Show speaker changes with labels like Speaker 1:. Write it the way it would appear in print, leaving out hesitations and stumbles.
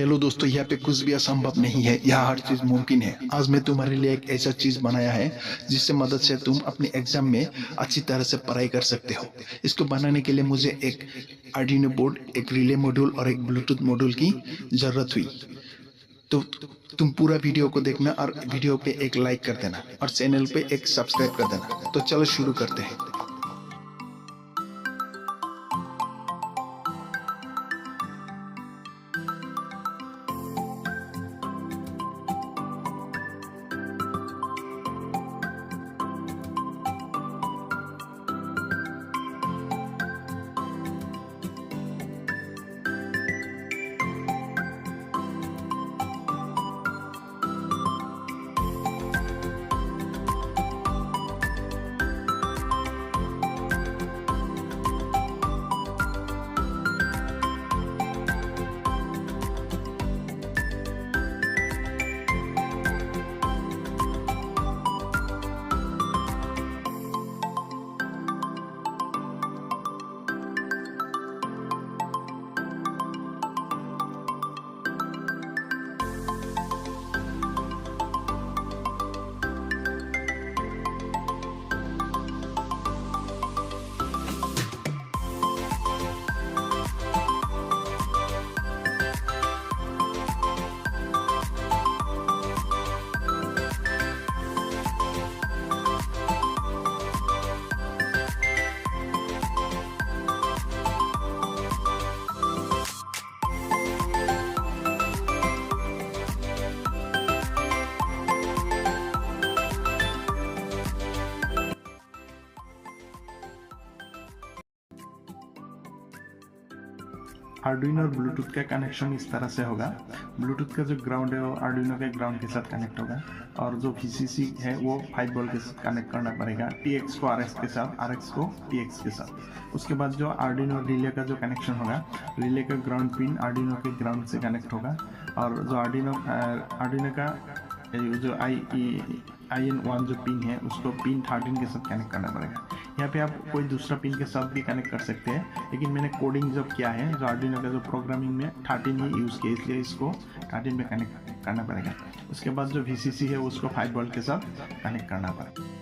Speaker 1: Hello दोस्तों, यहाँ पे कुछ भी असंभव नहीं है, यहाँ हर चीज मुमकिन है। आज मैं तुम्हारे लिए एक ऐसा चीज बनाया है जिससे मदद से तुम अपने एग्जाम में अच्छी तरह से पढ़ाई कर सकते हो। इसको बनाने के लिए मुझे एक आर्डिनो बोर्ड, एक रिले मॉड्यूल और एक ब्लूटूथ मॉड्यूल की जरूरत हुई। तो तुम पूरा वीडियो को देखना और वीडियो पे एक लाइक कर देना और चैनल पे एक सब्सक्राइब कर देना। तो चलो शुरू करते हैं।
Speaker 2: आर्डुइनो और ब्लूटूथ का कनेक्शन इस तरह से होगा। ब्लूटूथ का जो ग्राउंड है वो आर्डुइनो के ग्राउंड के साथ कनेक्ट होगा और जो VCC है वो 5 वोल्ट के साथ कनेक्ट करना पड़ेगा, TX को RX के साथ, RX को TX के साथ। उसके बाद जो आर्डुइनो रिले का जो कनेक्शन होगा, रिले का ग्राउंड पिन आर्डुइनो के ग्राउंड से कनेक्ट होगा और जो आर्डुइनो का जो IN1 जो पिन है उसको पिन 13 के साथ कनेक्ट करना पड़ेगा। यहाँ पे आप कोई दूसरा पिन के साथ भी कनेक्ट कर सकते हैं, लेकिन मैंने कोडिंग जब किया है जो आर्डिनो का जो प्रोग्रामिंग में 13 ही यूज़ किया, इसलिए इसको 13 में कनेक्ट करना पड़ेगा। उसके बाद जो VCC है उसको 5 वोल्ट के साथ कनेक्ट करना पड़ेगा।